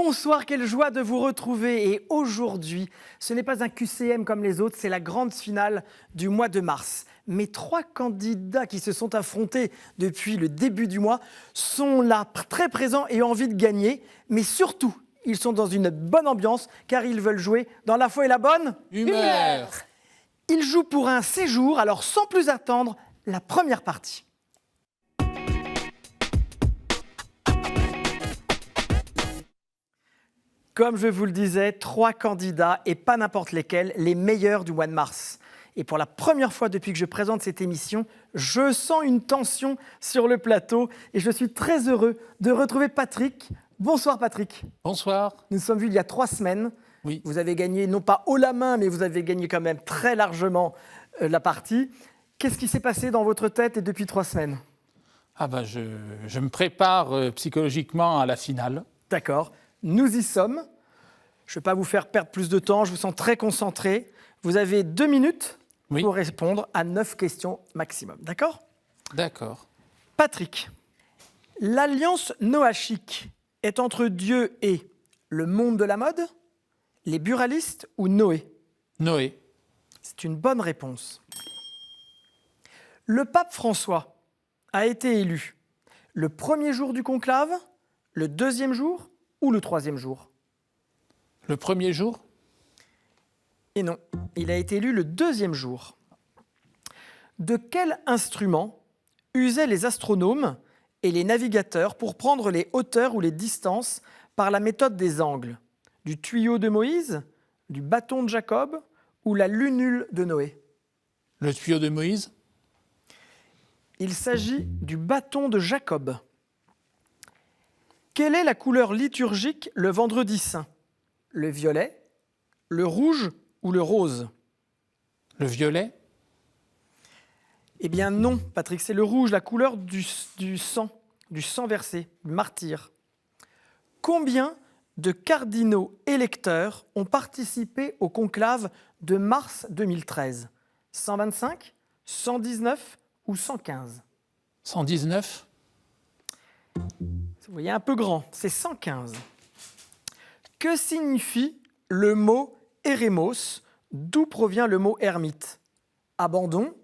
Bonsoir, quelle joie de vous retrouver. Et aujourd'hui, ce n'est pas un QCM comme les autres, c'est la grande finale du mois de mars. Mes 3 candidats qui se sont affrontés depuis le début du mois sont là, très présents et ont envie de gagner. Mais surtout, ils sont dans une bonne ambiance car ils veulent jouer dans la foi et la bonne humeur. Ils jouent pour un séjour, alors sans plus attendre, la première partie. Comme je vous le disais, 3 candidats et pas n'importe lesquels, les meilleurs du mois de mars. Et pour la première fois depuis que je présente cette émission, je sens une tension sur le plateau et je suis très heureux de retrouver Patrick. Bonsoir Patrick. Bonsoir. Nous nous sommes vus il y a 3 semaines. Oui. Vous avez gagné, non pas haut la main, mais vous avez gagné quand même très largement la partie. Qu'est-ce qui s'est passé dans votre tête et depuis 3 semaines ? Je me prépare psychologiquement à la finale. D'accord. Nous y sommes. Je ne vais pas vous faire perdre plus de temps, je vous sens très concentré. Vous avez 2 minutes pour répondre à 9 questions maximum. D'accord ? D'accord. Patrick, l'alliance noachique est entre Dieu et le monde de la mode, les buralistes ou Noé ? Noé. C'est une bonne réponse. Le pape François a été élu le premier jour du conclave, le 2e jour ou le 3e jour ? Le premier jour ? Et non, il a été élu le 2e jour. De quel instrument usaient les astronomes et les navigateurs pour prendre les hauteurs ou les distances par la méthode des angles ? Du tuyau de Moïse, du bâton de Jacob ou la lunule de Noé ? Le tuyau de Moïse ? Il s'agit du bâton de Jacob. Quelle est la couleur liturgique le vendredi saint ? Le violet, le rouge ou le rose ? Le violet ? Eh bien non, Patrick, c'est le rouge, la couleur du sang versé, du martyr. Combien de cardinaux électeurs ont participé au conclave de mars 2013 ? 125, 119 ou 115 ? 119 ? Vous voyez, un peu grand, c'est 115. Que signifie le mot érémos ? D'où provient le mot ermite ? Abandon,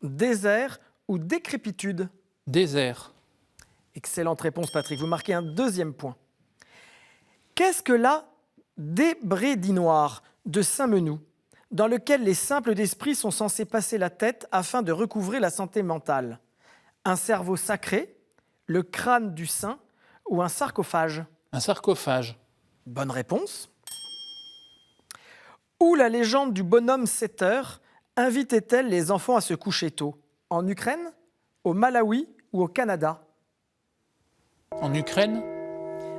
désert ou décrépitude ? Désert. Excellente réponse, Patrick. Vous marquez un 2e point. Qu'est-ce que la débrédinoire de Saint-Menou, dans lequel les simples d'esprit sont censés passer la tête afin de recouvrer la santé mentale ? Un cerveau sacré, le crâne du saint ou un sarcophage ? Un sarcophage. Bonne réponse. Où la légende du bonhomme 7 heures invitait-elle les enfants à se coucher tôt ? En Ukraine, au Malawi ou au Canada ? En Ukraine ?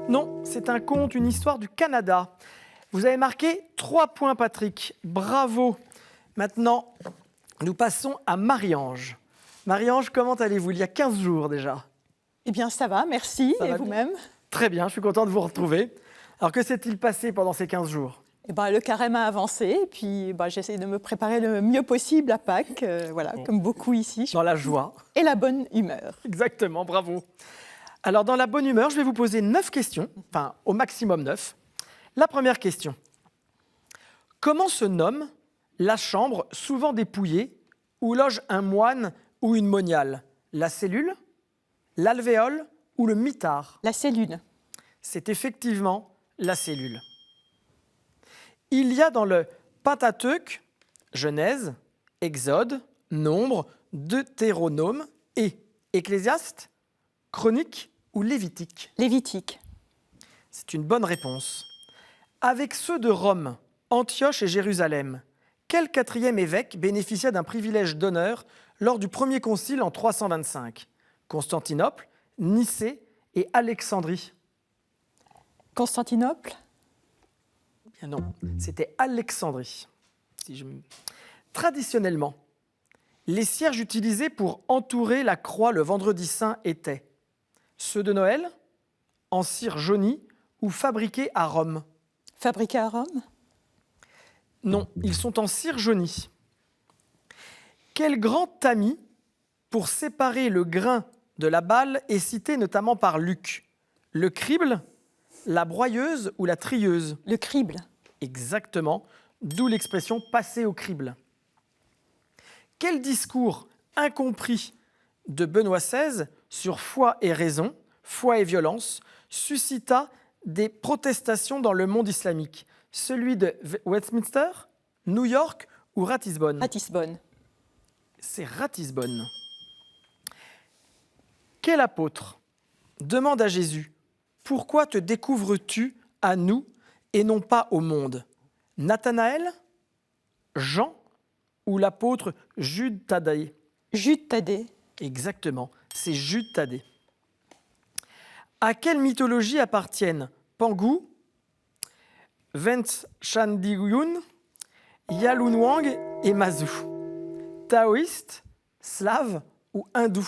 Non, c'est un conte, une histoire du Canada. Vous avez marqué 3 points, Patrick. Bravo. Maintenant, nous passons à Marie-Ange. Marie-Ange, comment allez-vous ? Il y a 15 jours déjà. Eh bien, ça va, merci. Ça et va vous-même ? Très bien, je suis content de vous retrouver. Alors, que s'est-il passé pendant ces 15 jours ? Eh ben, le carême a avancé, et puis j'essaie de me préparer le mieux possible à Pâques, comme beaucoup ici. Dans la joie. Et la bonne humeur. Exactement, bravo. Alors, dans la bonne humeur, je vais vous poser 9 questions, enfin au maximum 9. La première question. Comment se nomme la chambre souvent dépouillée où loge un moine ou une moniale ? La cellule, l'alvéole ou le mitard ? La cellule. C'est effectivement la cellule. Il y a dans le Pentateuque, Genèse, Exode, Nombre, Deutéronome et Ecclésiaste, Chronique ou Lévitique ? Lévitique. C'est une bonne réponse. Avec ceux de Rome, Antioche et Jérusalem, quel 4e évêque bénéficia d'un privilège d'honneur lors du premier concile en 325 ? Constantinople, Nicée et Alexandrie ? Constantinople. Bien non, c'était Alexandrie. Traditionnellement, les cierges utilisés pour entourer la croix le vendredi saint étaient ceux de Noël, en cire jaunie ou fabriqués à Rome ? Fabriqué à Rome. Non, ils sont en cire jaunie. Quel grand tamis pour séparer le grain de la balle est cité notamment par Luc ? Le crible, La broyeuse ou la trieuse? Le crible. Exactement, d'où l'expression « passer au crible ». Quel discours incompris de Benoît XVI sur foi et raison, foi et violence, suscita des protestations dans le monde islamique? Celui de Westminster, New York ou Ratisbonne? Ratisbonne. C'est Ratisbonne. Quel apôtre demande à Jésus « Pourquoi te découvres-tu à nous et non pas au monde ?» Nathanaël, Jean ou l'apôtre Jude Thaddée? Jude Thaddée. Exactement, c'est Jude Thaddée. À quelle mythologie appartiennent Pangu, Ventshandiyun, Yalunwang et Mazu? Taoïste, slave ou hindou?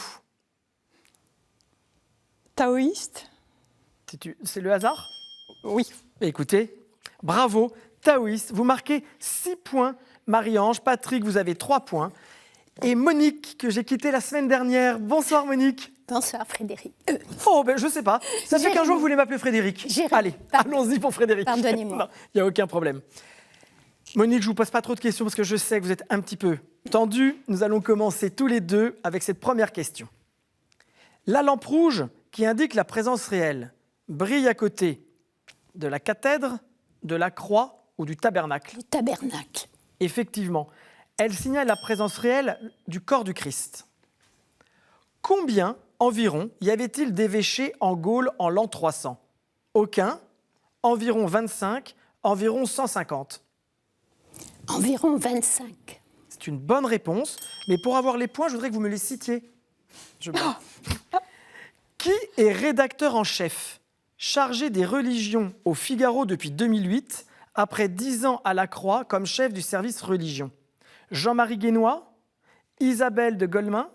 Taoïste. C'est le hasard? Oui. Écoutez, bravo, taoïste. Vous marquez 6 points. Marie-Ange, Patrick, vous avez 3 points. Et Monique, que j'ai quittée la semaine dernière. Bonsoir Monique. Bonsoir Frédéric. Oh, ben je sais pas. Ça fait qu'un jour vous voulez m'appeler Frédéric. Jérémy. Allez, allons-y pour Frédéric. Pardonnez-moi. Il n'y a aucun problème. Monique, je ne vous pose pas trop de questions parce que je sais que vous êtes un petit peu tendus. Nous allons commencer tous les deux avec cette première question. La lampe rouge qui indique la présence réelle brille à côté de la cathèdre, de la croix ou du tabernacle? Le tabernacle. Effectivement, elle signale la présence réelle du corps du Christ. Combien environ y avait-il d'évêchés en Gaule en l'an 300? Aucun, environ 25, environ 150. Environ 25. C'est une bonne réponse, mais pour avoir les points, je voudrais que vous me les citiez. Qui est rédacteur en chef, chargé des religions au Figaro depuis 2008, après 10 ans à la Croix comme chef du service religion? Jean-Marie Guénois, Isabelle de Golemin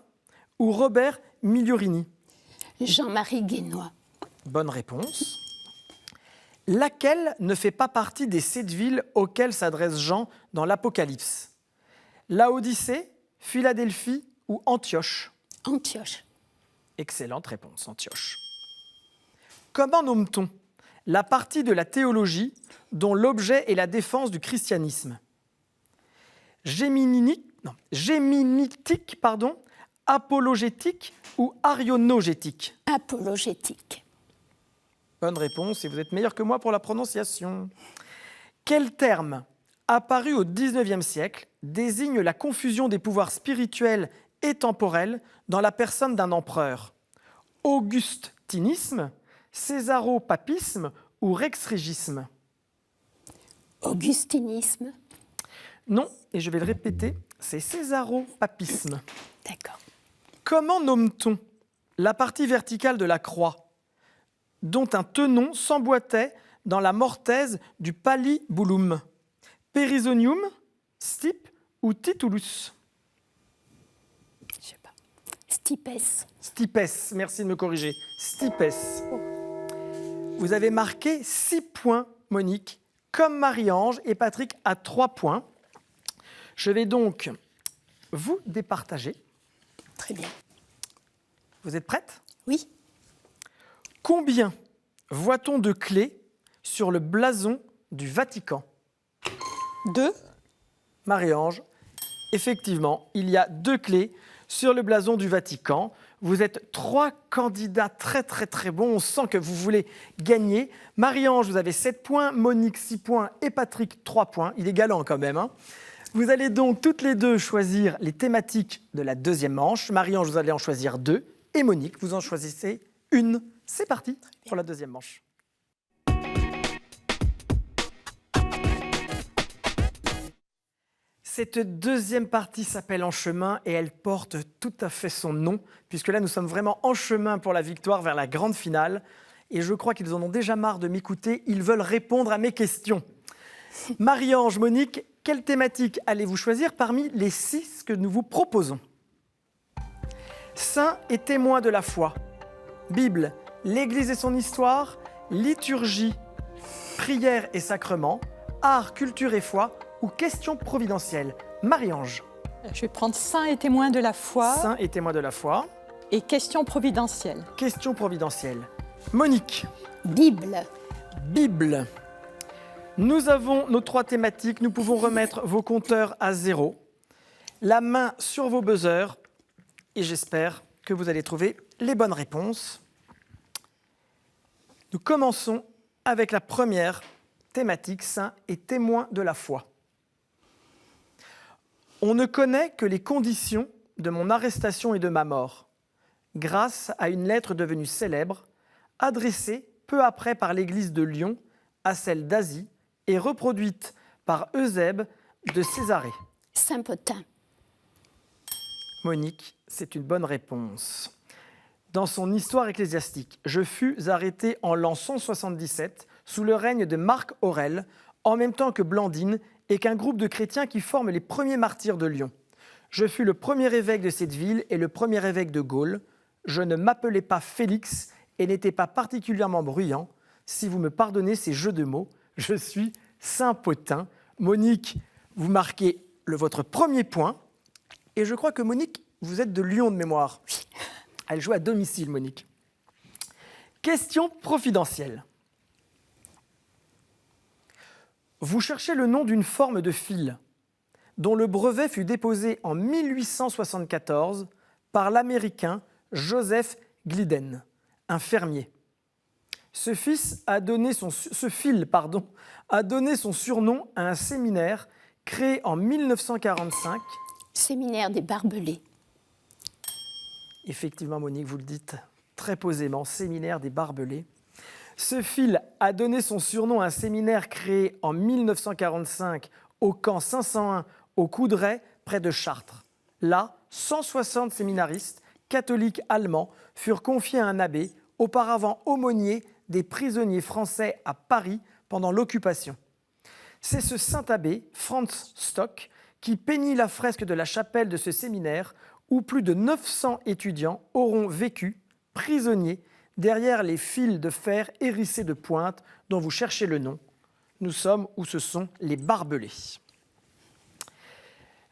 ou Robert Migliorini? Jean-Marie Guénois. Bonne réponse. Laquelle ne fait pas partie des 7 villes auxquelles s'adresse Jean dans l'Apocalypse? Laodicée, Philadelphie ou Antioche? Antioche. Excellente réponse, Antioche. Comment nomme-t-on la partie de la théologie dont l'objet est la défense du christianisme? Géminitique, apologétique ou arionnogétique? Apologétique. Bonne réponse, et vous êtes meilleur que moi pour la prononciation. Quel terme, apparu au XIXe siècle, désigne la confusion des pouvoirs spirituels et temporels dans la personne d'un empereur? Augustinisme, césaropapisme ou rexrigisme? Augustinisme. Non, et je vais le répéter, c'est césaropapisme. D'accord. Comment nomme-t-on la partie verticale de la croix, dont un tenon s'emboîtait dans la mortaise du palibulum? Perisonium, stipe ou titulus? Je sais pas. Stipes. Stipes, merci de me corriger. Stipes. Vous avez marqué 6 points, Monique, comme Marie-Ange, et Patrick a 3 points. Je vais donc vous départager. Très bien. Vous êtes prête? Oui. Combien voit-on de clés sur le blason du Vatican? 2. Marie-Ange, effectivement, il y a 2 clés sur le blason du Vatican. Vous êtes 3 candidats très bons. On sent que vous voulez gagner. Marie-Ange, vous avez 7 points, Monique 6 points et Patrick 3 points. Il est galant quand même, hein. Vous allez donc toutes les deux choisir les thématiques de la deuxième manche. Marie-Ange, vous allez en choisir 2 et Monique, vous en choisissez 1. C'est parti pour la deuxième manche. Cette deuxième partie s'appelle En chemin et elle porte tout à fait son nom, puisque là nous sommes vraiment en chemin pour la victoire vers la grande finale. Et je crois qu'ils en ont déjà marre de m'écouter, ils veulent répondre à mes questions. Marie-Ange, Monique, quelle thématique allez-vous choisir parmi les 6 que nous vous proposons? Saints et témoins de la foi, Bible, l'Église et son histoire, liturgie, prière et sacrement, art, culture et foi ou questions providentielles? Marie-Ange. Je vais prendre saints et témoins de la foi. Saints et témoins de la foi. Et questions providentielles. Questions providentielles. Monique. Bible. Bible. Nous avons nos 3 thématiques. Nous pouvons remettre vos compteurs à 0. La main sur vos buzzers. Et j'espère que vous allez trouver les bonnes réponses. Nous commençons avec la première thématique, saints et témoins de la foi. On ne connaît que les conditions de mon arrestation et de ma mort, grâce à une lettre devenue célèbre, adressée peu après par l'Église de Lyon à celle d'Asie et reproduite par Eusèbe de Césarée. Saint-Potin. Monique, c'est une bonne réponse. Dans son histoire ecclésiastique, je fus arrêté en l'an 177 sous le règne de Marc Aurèle, en même temps que Blandine et qu'un groupe de chrétiens qui forment les premiers martyrs de Lyon. Je fus le premier évêque de cette ville et le premier évêque de Gaule. Je ne m'appelais pas Félix et n'étais pas particulièrement bruyant. Si vous me pardonnez ces jeux de mots, je suis Saint-Potin. Monique, vous marquez votre premier point. Et je crois que Monique, vous êtes de Lyon de mémoire. Elle joue à domicile, Monique. Question profidentielle. Vous cherchez le nom d'une forme de fil dont le brevet fut déposé en 1874 par l'Américain Joseph Glidden, un fermier. Ce fil a donné son surnom à un séminaire créé en 1945. Séminaire des Barbelés. Effectivement, Monique, vous le dites très posément, séminaire des Barbelés. Ce fil a donné son surnom à un séminaire créé en 1945 au camp 501 au Coudray, près de Chartres. Là, 160 séminaristes catholiques allemands furent confiés à un abbé, auparavant aumônier des prisonniers français à Paris pendant l'occupation. C'est ce saint abbé, Franz Stock, qui peignit la fresque de la chapelle de ce séminaire où plus de 900 étudiants auront vécu, prisonniers, derrière les fils de fer hérissés de pointes dont vous cherchez le nom. Nous sommes où ce sont les Barbelés.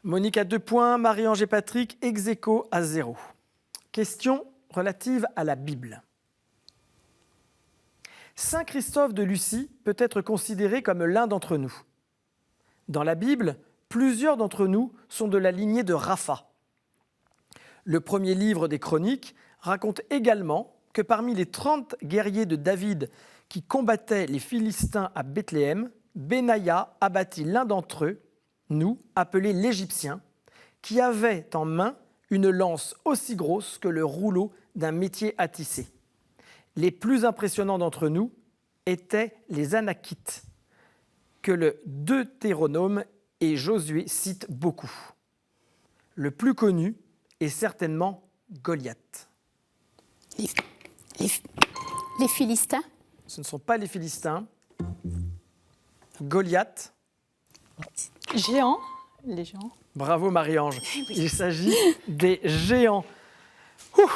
Monique a 2 points, Marie-Ange et Patrick, ex aequo à 0. Question relative à la Bible. Saint Christophe de Lucie peut être considéré comme l'un d'entre nous. Dans la Bible, plusieurs d'entre nous sont de la lignée de Rapha. Le premier livre des Chroniques raconte également que parmi les 30 guerriers de David qui combattaient les Philistins à Bethléem, Benaïa abattit l'un d'entre eux, nous, appelé l'Égyptien, qui avait en main une lance aussi grosse que le rouleau d'un métier à tisser. Les plus impressionnants d'entre nous étaient les Anakites, que le Deutéronome et Josué citent beaucoup. Le plus connu est certainement Goliath. Les Philistins. Ce ne sont pas les Philistins. Goliath. Géants, les géants. Bravo Marie-Ange. Il s'agit des géants. Ouh.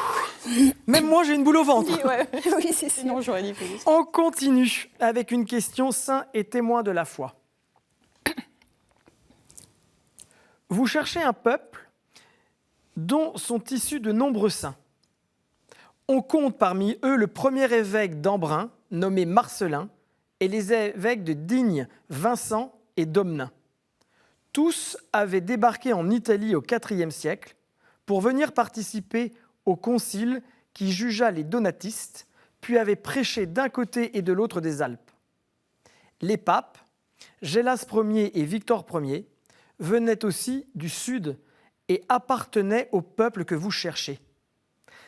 Même moi, j'ai une boule au ventre. Oui, c'est sûr. Sinon, j'aurais dit Félix. On continue avec une question saint et témoin de la foi. Vous cherchez un peuple dont sont issus de nombreux saints. On compte parmi eux le premier évêque d'Embrun, nommé Marcellin, et les évêques de Digne, Vincent et Domnin. Tous avaient débarqué en Italie au IVe siècle pour venir participer au concile qui jugea les donatistes, puis avait prêché d'un côté et de l'autre des Alpes. Les papes, Gélas Ier et Victor Ier, venaient aussi du sud et appartenaient au peuple que vous cherchez.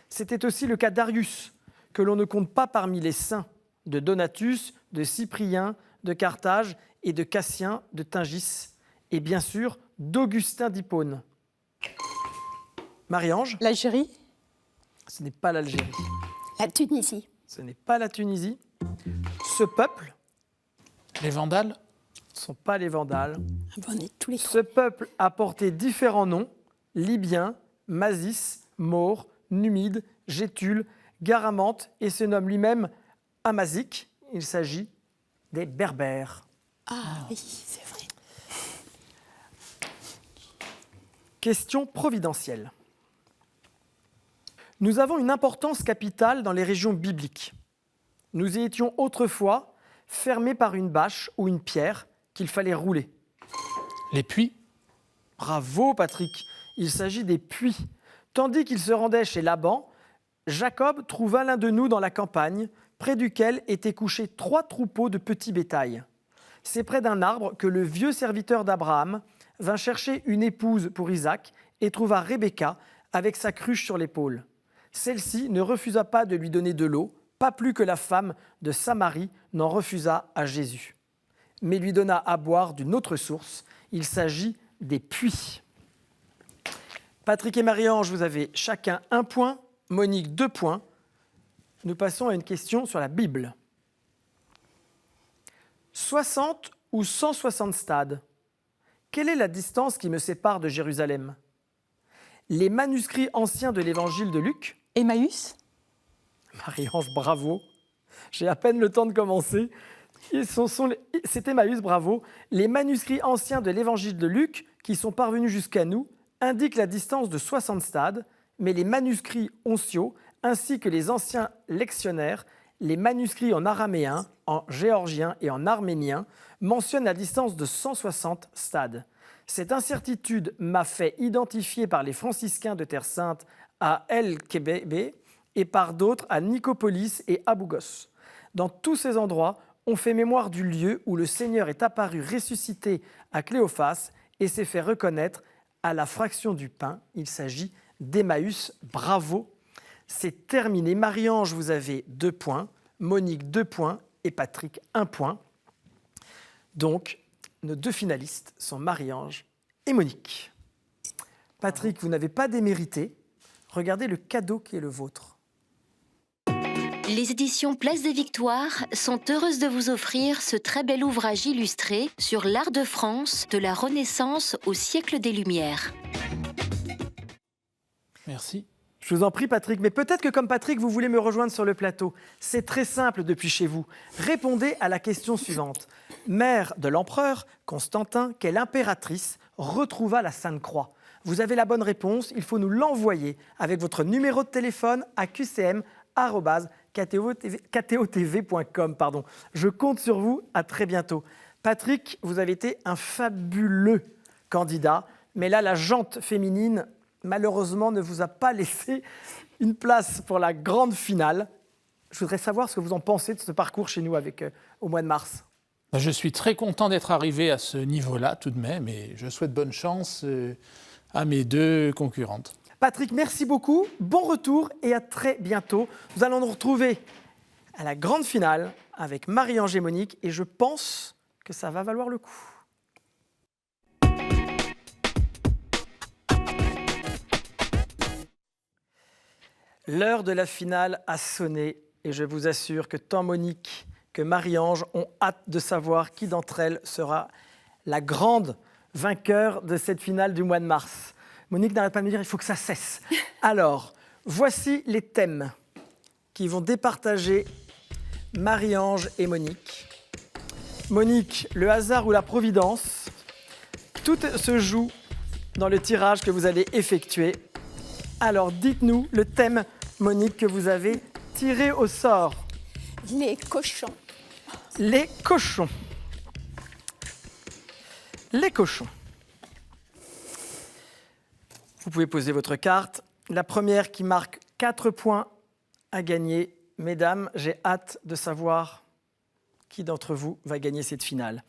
C'était aussi le cas d'Arius, que l'on ne compte pas parmi les saints, de Donatus, de Cyprien, de Carthage et de Cassien de Tingis, et bien sûr d'Augustin d'Hippone. Marie-Ange ? L'Algérie. Ce n'est pas l'Algérie. La Tunisie. Ce n'est pas la Tunisie. Ce peuple, Les Vandales? ce ne sont pas les Vandales. On est tous les Ce peuple a porté différents noms, Libyens, Masis, Maures, Numides, Gétules, Garamantes, et se nomme lui-même Amazique. Il s'agit des Berbères. Ah oui, c'est vrai. Question providentielle. Nous avons une importance capitale dans les régions bibliques. Nous y étions autrefois fermé par une bâche ou une pierre qu'il fallait rouler. Les puits. Bravo Patrick, il s'agit des puits. Tandis qu'il se rendait chez Laban, Jacob trouva l'un de nous dans la campagne, près duquel étaient couchés 3 troupeaux de petits bétail. C'est près d'un arbre que le vieux serviteur d'Abraham vint chercher une épouse pour Isaac et trouva Rebecca avec sa cruche sur l'épaule. Celle-ci ne refusa pas de lui donner de l'eau, pas plus que la femme de Samarie n'en refusa à Jésus, mais lui donna à boire d'une autre source. Il s'agit des puits. Patrick et Marie-Ange, vous avez chacun 1 point, Monique 2 points. Nous passons à une question sur la Bible. 60 ou 160 stades? Quelle est la distance qui me sépare de Jérusalem? Les manuscrits anciens de l'évangile de Luc. Emmaüs? Marie-Ange, bravo. J'ai à peine le temps de commencer. C'est Emmaüs, bravo. Les manuscrits anciens de l'évangile de Luc, qui sont parvenus jusqu'à nous, indiquent la distance de 60 stades, mais les manuscrits onciaux, ainsi que les anciens lectionnaires, les manuscrits en araméen, en géorgien et en arménien, mentionnent la distance de 160 stades. Cette incertitude m'a fait identifier par les franciscains de Terre Sainte à El-Kébé et par d'autres à Nicopolis et Abougos. Dans tous ces endroits, on fait mémoire du lieu où le Seigneur est apparu ressuscité à Cléophas et s'est fait reconnaître à la fraction du pain. Il s'agit d'Emmaüs. Bravo, c'est terminé. Marie-Ange, vous avez 2 points, Monique 2 points et Patrick 1 point. Donc, nos 2 finalistes sont Marie-Ange et Monique. Patrick, vous n'avez pas démérité. Regardez le cadeau qui est le vôtre. Les éditions Place des Victoires sont heureuses de vous offrir ce très bel ouvrage illustré sur l'art de France de la Renaissance au siècle des Lumières. Merci. Je vous en prie, Patrick, mais peut-être que comme Patrick, vous voulez me rejoindre sur le plateau. C'est très simple depuis chez vous. Répondez à la question suivante. Mère de l'empereur Constantin, quelle impératrice retrouva la Sainte Croix? Vous avez la bonne réponse, il faut nous l'envoyer avec votre numéro de téléphone à qcm@ktotv.com. Je compte sur vous, à très bientôt. Patrick, vous avez été un fabuleux candidat, mais là, la jante féminine, malheureusement, ne vous a pas laissé une place pour la grande finale. Je voudrais savoir ce que vous en pensez de ce parcours chez nous au mois de mars. Je suis très content d'être arrivé à ce niveau-là tout de même et je souhaite bonne chance à mes 2 concurrentes. Patrick, merci beaucoup, bon retour et à très bientôt. Nous allons nous retrouver à la grande finale avec Marie-Ange et Monique et je pense que ça va valoir le coup. L'heure de la finale a sonné et je vous assure que tant Monique que Marie-Ange ont hâte de savoir qui d'entre elles sera la grande vainqueur de cette finale du mois de mars. Monique n'arrête pas de me dire il faut que ça cesse. Alors, voici les thèmes qui vont départager Marie-Ange et Monique. Monique, le hasard ou la providence, tout se joue dans le tirage que vous allez effectuer. Alors, dites-nous le thème, Monique, que vous avez tiré au sort. Les cochons. Les cochons. Les cochons. Vous pouvez poser votre carte. La première qui marque 4 points à gagner. Mesdames, j'ai hâte de savoir qui d'entre vous va gagner cette finale.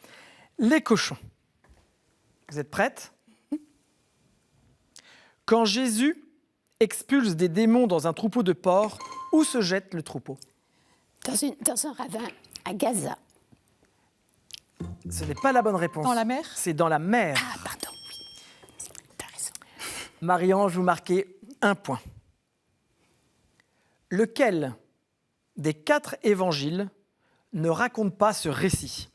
Les cochons. Vous êtes prêtes? Quand Jésus expulse des démons dans un troupeau de porcs, où se jette le troupeau? Dans un ravin à Gaza. Ce n'est pas la bonne réponse. Dans la mer? C'est dans la mer. Ah, pardon, oui. T'as raison. Marie-Ange, vous marquez 1 point. Lequel des 4 évangiles ne raconte pas ce récit?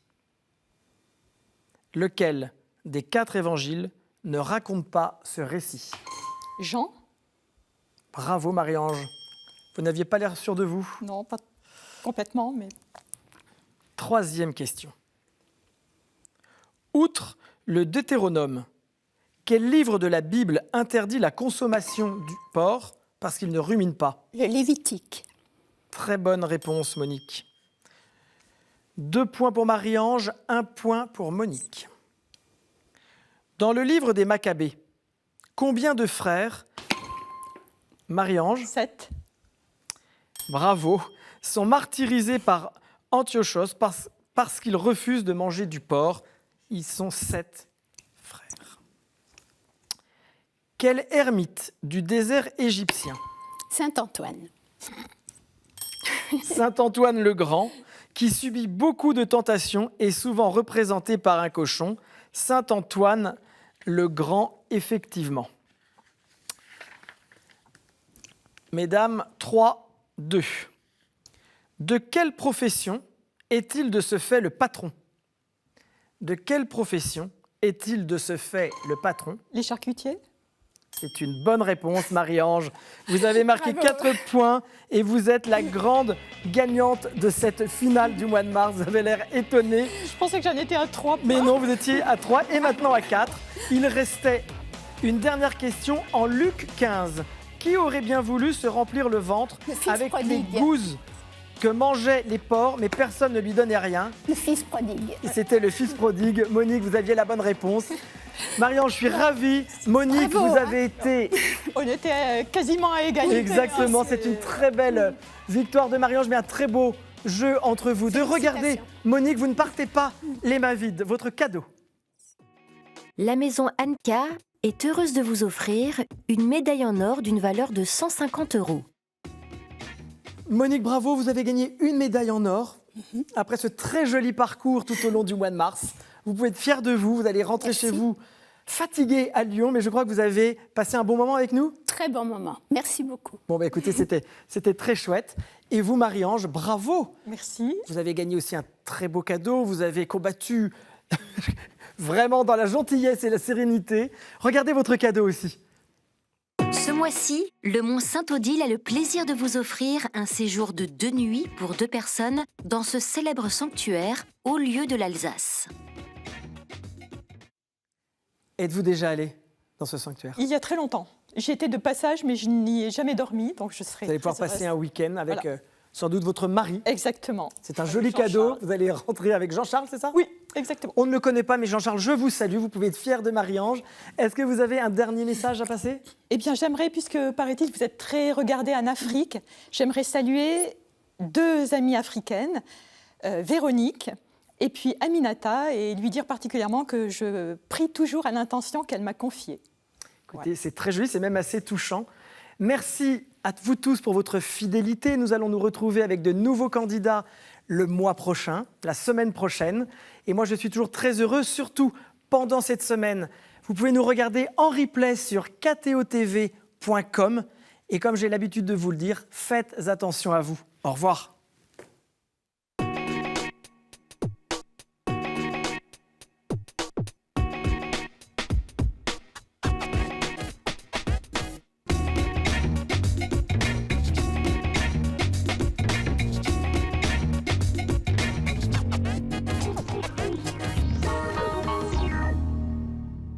Lequel des 4 évangiles ne raconte pas ce récit? Jean? Bravo Marie-Ange. Vous n'aviez pas l'air sûr de vous. Non, pas complètement, mais... 3e question. Outre le Deutéronome, quel livre de la Bible interdit la consommation du porc parce qu'il ne rumine pas? Le Lévitique. Très bonne réponse, Monique. 2 points pour Marie-Ange, 1 point pour Monique. Dans le livre des Maccabées, combien de frères, Marie-Ange, 7. bravo, sont martyrisés par Antiochos parce qu'ils refusent de manger du porc? Ils sont 7 frères. Quel ermite du désert égyptien, Saint-Antoine. Saint Antoine le Grand, qui subit beaucoup de tentations, est souvent représenté par un cochon? Saint Antoine le Grand, effectivement. Mesdames, 3, 2. De quelle profession est-il de ce fait le patron? De quelle profession est-il de ce fait le patron? Les charcutiers? C'est une bonne réponse, Marie-Ange. Vous avez marqué Bravo. 4 points et vous êtes la grande gagnante de cette finale du mois de mars. Vous avez l'air étonnée. Je pensais que j'en étais à 3. Mais non, vous étiez à 3 et maintenant à 4. Il restait une dernière question en Luc 15. Qui aurait bien voulu se remplir le ventre Le fils avec les prodigue. gousses que mangeaient les porcs, mais personne ne lui donnait rien? Le fils prodigue. Et c'était le fils prodigue. Monique, vous aviez la bonne réponse. Marianne, je suis ravie. Monique, Bravo, vous hein. avez été... On était quasiment à égalité. Exactement, hein, c'est une très belle victoire de Marie-Ange, mais un très beau jeu entre vous deux. Regardez, Félicitations. Monique, vous ne partez pas les mains vides. Votre cadeau. La maison Anka est heureuse de vous offrir une médaille en or d'une valeur de 150 €. Monique, bravo, vous avez gagné une médaille en or. Après ce très joli parcours tout au long du mois de mars, vous pouvez être fiers de vous. Vous allez rentrer Merci. chez vous fatigué à Lyon, mais je crois que vous avez passé un bon moment avec nous. Très bon moment. Merci beaucoup. Bon, bah écoutez, c'était très chouette. Et vous, Marie-Ange, bravo. Merci. Vous avez gagné aussi un très beau cadeau. Vous avez combattu vraiment dans la gentillesse et la sérénité. Regardez votre cadeau aussi. Ce mois-ci, le Mont Saint-Odile a le plaisir de vous offrir un séjour de 2 nuits pour 2 personnes dans ce célèbre sanctuaire au lieu de l'Alsace. Êtes-vous déjà allé dans ce sanctuaire? Il y a très longtemps. J'y étais de passage, mais je n'y ai jamais dormi, donc je serai. Vous allez pouvoir très passer heureuse. un week-end avec Voilà. sans doute votre mari. Exactement. C'est un Avec joli Jean-Charles. cadeau. Vous allez rentrer avec Jean-Charles, c'est ça? Oui, exactement. On ne le connaît pas, mais Jean-Charles, je vous salue. Vous pouvez être fier de Marie-Ange. Est-ce que vous avez un dernier message à passer? Eh bien, j'aimerais, puisque paraît-il, vous êtes très regardé en Afrique, j'aimerais saluer 2 amies africaines, Véronique et puis Aminata, et lui dire particulièrement que je prie toujours à l'intention qu'elle m'a confiée. Écoutez, c'est très joli, c'est même assez touchant. Merci à vous tous pour votre fidélité. Nous allons nous retrouver avec de nouveaux candidats le mois prochain, la semaine prochaine. Et moi, je suis toujours très heureux, surtout pendant cette semaine. Vous pouvez nous regarder en replay sur ktotv.com. Et comme j'ai l'habitude de vous le dire, faites attention à vous. Au revoir.